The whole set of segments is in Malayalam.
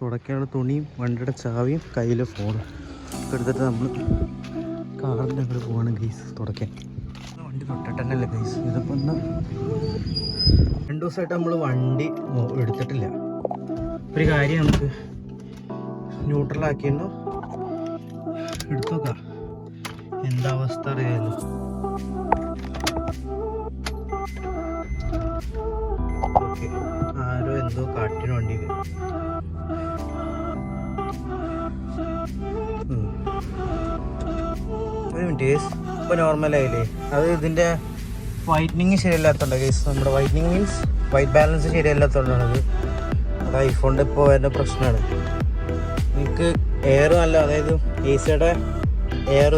തുടക്കാനുള്ള തുണിയും വണ്ടിയുടെ ചാവിയും കയ്യിൽ ഫോണും എടുത്തിട്ട് നമ്മൾ കാറിൻ്റെ അങ്ങോട്ട് പോവാണ് ഗൈസ് തുടക്കാൻ. വണ്ടി തൊട്ടിട്ട് തന്നെയല്ലേ ഗൈസ്. ഇതിപ്പോൾ ഒന്ന് 2 ദിവസമായിട്ട് നമ്മൾ വണ്ടി എടുത്തിട്ടില്ല. ഒരു കാര്യം നമുക്ക് ന്യൂട്രലാക്കിയെന്നു എടുത്തു നോക്കാം, എന്താ അവസ്ഥ അറിയാമല്ലോ. ഓക്കെ, ആരോ എന്തോ കാട്ടിന് വണ്ടിയിൽ. ഒരു മിനിറ്റ് കേസ്, ഇപ്പോൾ നോർമലായില്ലേ? അത് ഇതിൻ്റെ വൈറ്റനിങ് ശരിയല്ലാത്തതുകൊണ്ട് കേസ്. നമ്മുടെ വൈറ്റനിങ് മീൻസ് വൈറ്റ് ബാലൻസ് ശരിയല്ലാത്തതുകൊണ്ടാണത്. അത് ഐഫോണിൻ്റെ ഇപ്പോൾ വരുന്ന പ്രശ്നമാണ്. നിങ്ങൾക്ക് എയർ നല്ല, അതായത് എ സിയുടെ എയർ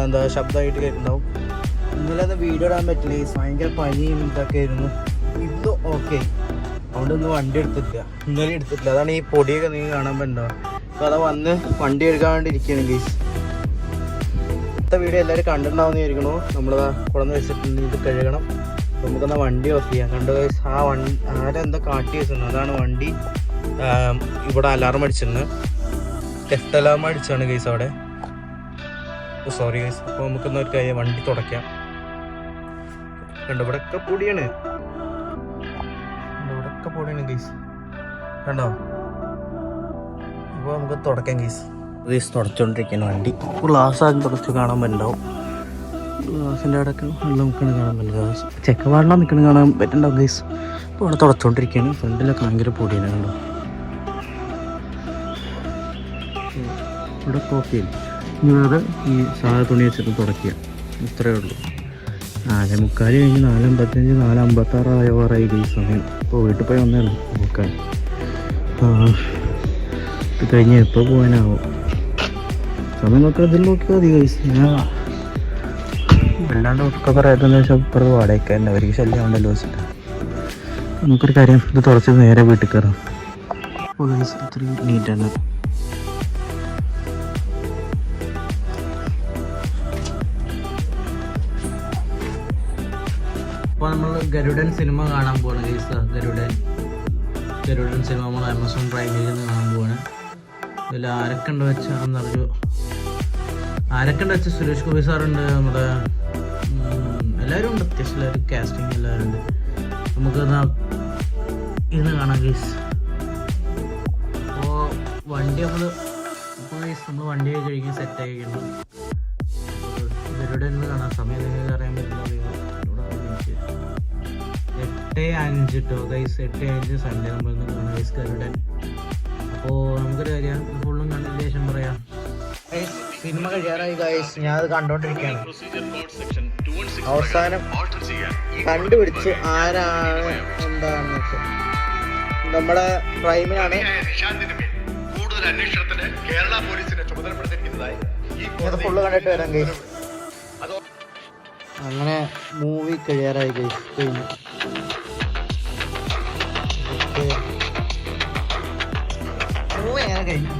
എന്താ ശബ്ദമായിട്ട് കേൾക്കുന്നുണ്ടാവും. ഇന്നലെ അത് വീഡിയോ ഇടാൻ പറ്റില്ല കേസ്, ഭയങ്കര പനിയും ഇതൊക്കെ ആയിരുന്നു. ഇത് ഓക്കെ, അതുകൊണ്ടൊന്നും വണ്ടി എടുത്തിട്ടില്ല, ഇന്നലെ എടുത്തിട്ടില്ല. അതാണ് ഈ പൊടിയൊക്കെ നിങ്ങൾ കാണാൻ പറ്റുന്നുണ്ടാവും. അപ്പോൾ അത് വന്ന് വണ്ടി എടുക്കാൻ വേണ്ടി ഇരിക്കുകയാണ് കേസ്. അടുത്ത വീഡിയോ എല്ലാവരും കണ്ടിട്ടുണ്ടാവുമെന്ന് വിചാരിക്കണു. നമ്മളത് കുളന്ന് വെച്ചിട്ടുണ്ട്, ഇത് കഴുകണം. നമുക്കൊന്ന് വണ്ടി ഓഫ് ചെയ്യാം. കണ്ടു ഗൈസ്, ആ വണ്ടി ആരെന്തോ കാട്ടി വെച്ചിരുന്നു. അതാണ് വണ്ടി ഇവിടെ അലാറം അടിച്ചിരുന്നു, ടെസ്റ്റ് അലാറം അടിച്ചാണ് ഗൈസ് അവിടെ. Sorry guys. അപ്പോൾ നമുക്കൊന്ന് ഒരു കാര്യം, വണ്ടി തുടയ്ക്കാം. കണ്ടോ ഇവിടെയൊക്കെ പൊടിയാണ്, ഇവിടെയൊക്കെ പൊടിയാണ് ഗൈസ്, കണ്ടോ. അപ്പോൾ നമുക്ക് തുടയ്ക്കാം ഗൈസ്. ഗൈസ് തുടച്ചുകൊണ്ടിരിക്കുകയാണ് വണ്ടി. ഗ്ലാസ് ആദ്യം തുടച്ച് കാണാൻ പറ്റുന്നുണ്ടാവും. ഗ്ലാസിൻ്റെ അവിടെയൊക്കെ വെള്ളം നിൽക്കണം കാണാൻ പറ്റില്ല. ചെക്ക വെള്ളം നിൽക്കണം കാണാൻ പറ്റുന്നുണ്ടാവും ഗൈസ്. അപ്പോൾ അവിടെ തുടച്ചുകൊണ്ടിരിക്കുകയാണ്. ഫ്രണ്ടിലൊക്കെ ഭയങ്കര പൊടിയാണ്, കണ്ടോ. ഇവിടെ കോപ്പിയില്ല. ഇനി അത് ഈ സാധാ തുണി വെച്ചിട്ട് തുടയ്ക്കുക, ഇത്രയേ ഉള്ളൂ. 4:45 കഴിഞ്ഞ് 4:55 4:56 ആയി ഗൈസ് സമയം. ഇപ്പോൾ വീട്ടിൽ പോയി വന്നേള്ളൂ നോക്കാൻ. ഇത് കഴിഞ്ഞ് എപ്പോൾ പോകാനാവും സമയം നോക്കാൻ. ഇതിൽ നോക്കിയാൽ മതി ഗൈസ്. ഞാൻ അല്ലാണ്ട് ഒക്കെ പറയാത്തതെന്ന് വെച്ചാൽ ഇപ്പുറത്ത് വാടകയ്ക്ക് തന്നെ അവർക്ക് ശല്യം ഉണ്ടല്ലോ വെച്ചിട്ട്. നമുക്കൊരു കാര്യം, ഇത് തുടച്ച് നേരെ വീട്ടിൽ കയറാം. അപ്പോൾ ഗൈസ് ഇത്രയും നീറ്റാണ്. അപ്പോൾ നമ്മൾ ഗരുഡൻ സിനിമ കാണാൻ പോവാണ് ഗൈസ്. ഗരുഡൻ സിനിമ നമ്മൾ ആമസോൺ പ്രൈമിൽ നിന്ന് കാണാൻ പോവാണ്. ഇതിൽ ആരൊക്കെ ഉണ്ട് വെച്ചാണെന്നറിയോ, ആരൊക്കെ ഉണ്ട് വെച്ചാൽ സുരേഷ് ഗോപി സാറുണ്ട്, നമ്മുടെ എല്ലാവരും ഉണ്ട്, അത്യാവശ്യം എല്ലാവരും കാസ്റ്റിംഗ് എല്ലാവരും ഉണ്ട്. നമുക്ക് ഇന്ന് കാണാം ഗൈസ്. അപ്പോൾ വണ്ടി നമ്മൾ വണ്ടി കഴിക്കാൻ സെറ്റാക്കി കഴിക്കണം. ഗരുഡൻ കാണാൻ സമയം നിങ്ങൾക്ക് അറിയാൻ പറ്റില്ല. 8:05 കേട്ടോ ഗൈസ്, 8:05 സൺഡേ നമ്മളിന്ന് കാണാം ഗൈസ് ഗരുഡൻ. അപ്പോൾ നമുക്കൊരു കാര്യം ഫുള്ളും കണ്ടതിന് ശേഷം പറയാം. സിനിമ കഴിയാറായി ഗൈസ്, ഞാനത് കണ്ടോണ്ടിരിക്കുകയാണ്. അവസാനം കണ്ടുപിടിച്ചു ആരാണ് എന്താണെന്ന് വെച്ചാൽ നമ്മുടെ പ്രൈമിനാണ്. ഫുള്ള് കണ്ടിട്ട് വരാം ഗൈസ്. അങ്ങനെ മൂവി കഴിയാറായി ഗൈസ്. മൂവി എങ്ങനെ കഴിഞ്ഞു?